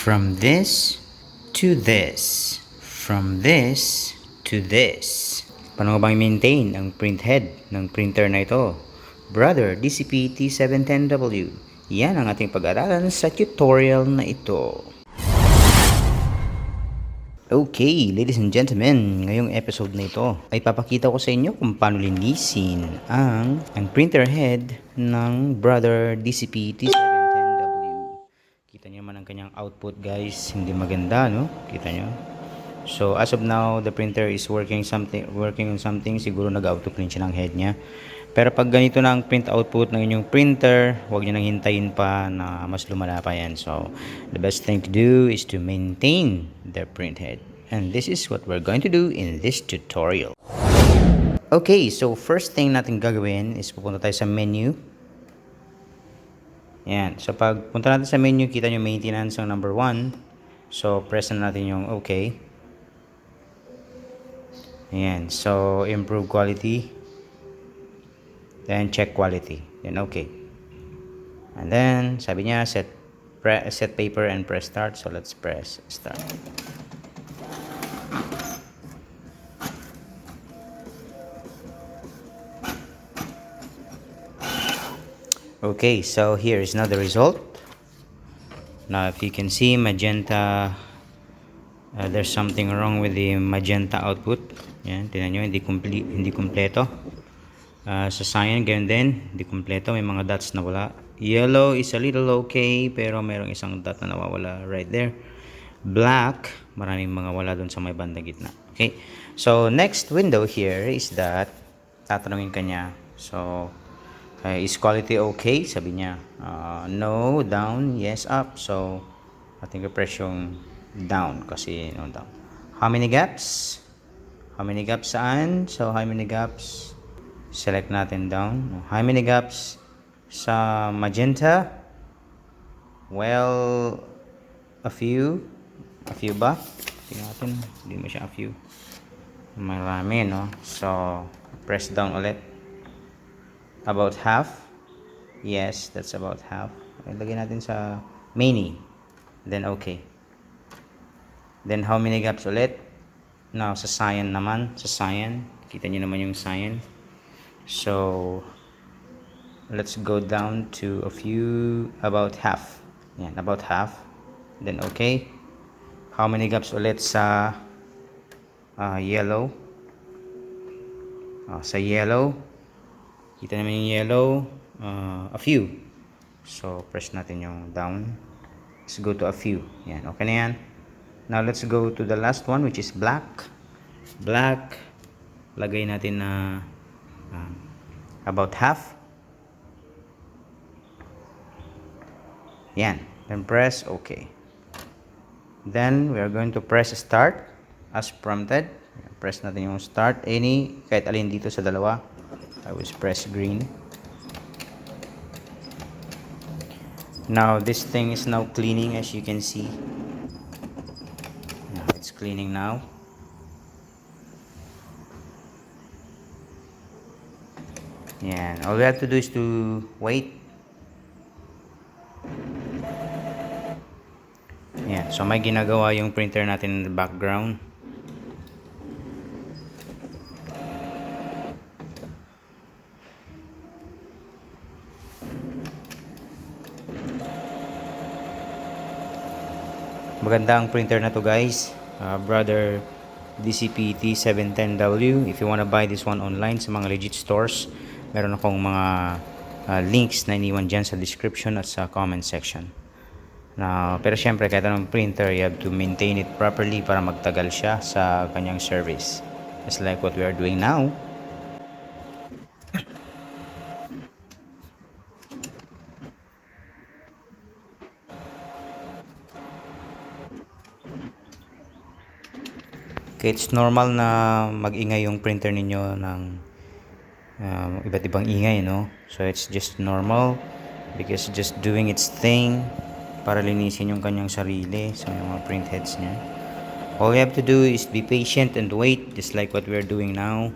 From this to this. From this to this. Paano bang maintain ang printhead ng printer na ito? Brother, DCP-T710W. Yan ang ating pag-aralan sa tutorial na ito. Okay, ladies and gentlemen, ngayong episode na ito ay papakita ko sa inyo kung paano linisin ang printer head ng Brother DCP-T710W. Kita niyo naman ang kanyang output, guys, hindi maganda, no? Kita niyo. So as of now, the printer is working on something, siguro nag-auto clean siya ng head niya. Pero pag ganito na ang print output ng inyong printer, huwag niyo nang hintayin pa na mas lumala pa yan. So the best thing to do is to maintain the print head. And this is what we're going to do in this tutorial. Okay, so first thing natin gagawin is pupunta tayo sa menu. Yan. So pag punta natin sa menu, kita nyo maintenance ang number 1. So press na natin yung okay. Ayan. So improve quality. Then check quality. Then okay. And then sabi niya set paper and press start. So let's press start. Okay, so here is now the result. Now if you can see magenta, there's something wrong with the magenta output. Yan, tingnan nyo, hindi kompleto. Sa cyan, ganyan din, hindi kompleto, may mga dots na wala. Yellow is a little okay, pero mayroong isang dot na nawawala right there. Black, maraming mga wala dun sa may bandang gitna. Okay, so next window here is that tatanungin ka niya. So is quality okay? Sabi niya, no, down, yes, up. So ating i-press yung down kasi no, down. How many gaps? How many gaps saan? So how many gaps? Select natin down. How many gaps sa magenta? Well, a few ba? Tingnan natin, hindi mo siya a few. Marami, no? So press down ulit. About half. Yes, that's about half. Ilagay natin sa many. Then okay. Then how many gaps ulit? Now sa cyan naman, sa cyan. Kita niyo naman yung cyan. So let's go down to a few, about half. Yan, about half. Then okay. How many gaps ulit sa yellow? Sa yellow. Kita naman yung yellow, a few. So press natin yung down. Let's go to a few. Yan, okay na yan. Now let's go to the last one, which is black. Black, lagay natin na about half. Yan, then press okay. Then we are going to press start as prompted. Press natin yung start, kahit alin dito sa dalawa. I will press green. Now this thing is now cleaning, as you can see. Now it's cleaning now. Yan. All we have to do is to wait. Yan. So may ginagawa yung printer natin in the background. Maganda ang printer na to, guys. Brother DCP-T710W. If you wanna buy this one online sa mga legit stores, meron akong mga links na iniwan dyan sa description at sa comment section. Pero syempre, kahit anong printer, you have to maintain it properly para magtagal siya sa kanyang service. Just like what we are doing now. Okay, it's normal na mag-ingay yung printer ninyo ng iba't ibang ingay, no? So it's just normal because just doing its thing para linisin yung kanyang sarili sa mga print heads niya. All you have to do is be patient and wait, just like what we're doing now.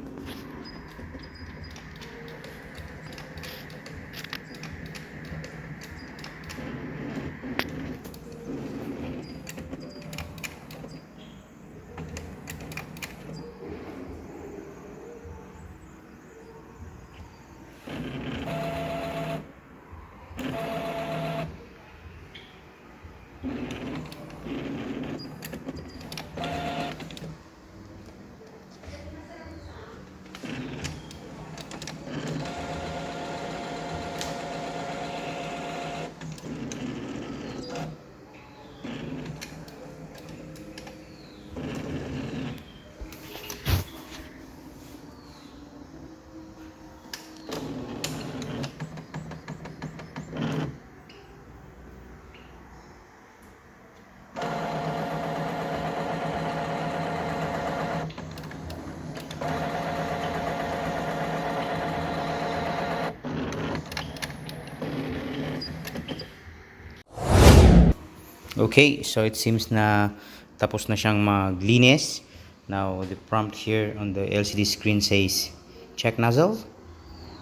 Okay, so it seems na tapos na siyang maglinis. Now, the prompt here on the LCD screen says, check nozzle.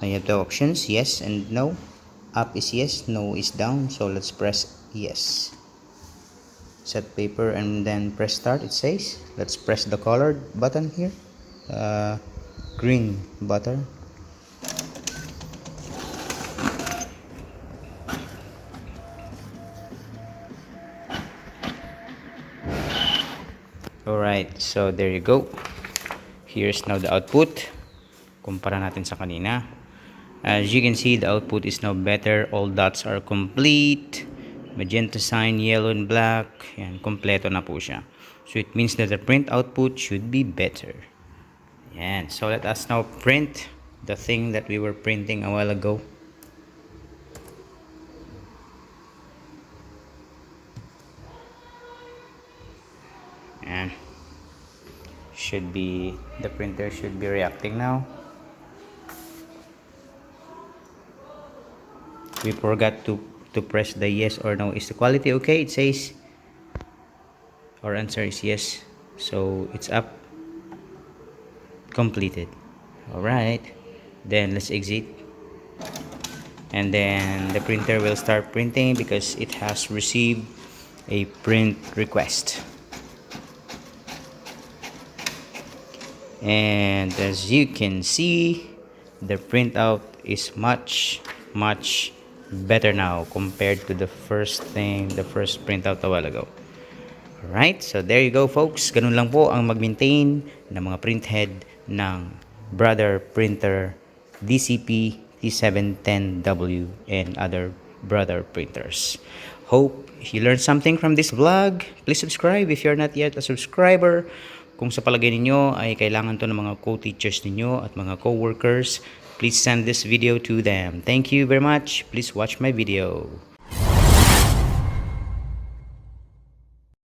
Now you have the options, yes and no. Up is yes, no is down. So let's press yes. Set paper and then press start, it says. Let's press the colored button here. Green button. Alright, so there you go. Here's now the output. Kumpara natin sa kanina. As you can see, the output is now better. All dots are complete. Magenta sign, yellow and black. Yan, kompleto na po siya. So it means that the print output should be better. Yan, so let us now print the thing that we were printing a while ago. And the printer should be reacting now. We forgot to press the yes or no. Is the quality okay? It says our answer is yes, so it's up, completed. Alright, then let's exit, and then the printer will start printing because it has received a print request. And as you can see, the printout is much better now compared to the first printout a while ago. Alright, so there you go folks. Ganun lang po ang mag-maintain ng mga printhead ng brother printer DCP-T710W and other brother printers. Hope you learned something from this vlog. Please subscribe if you're not yet a subscriber. Kung sa palagay ninyo ay kailangan to ng mga co-teachers ninyo at mga co-workers, please send this video to them. Thank you very much. Please watch my video.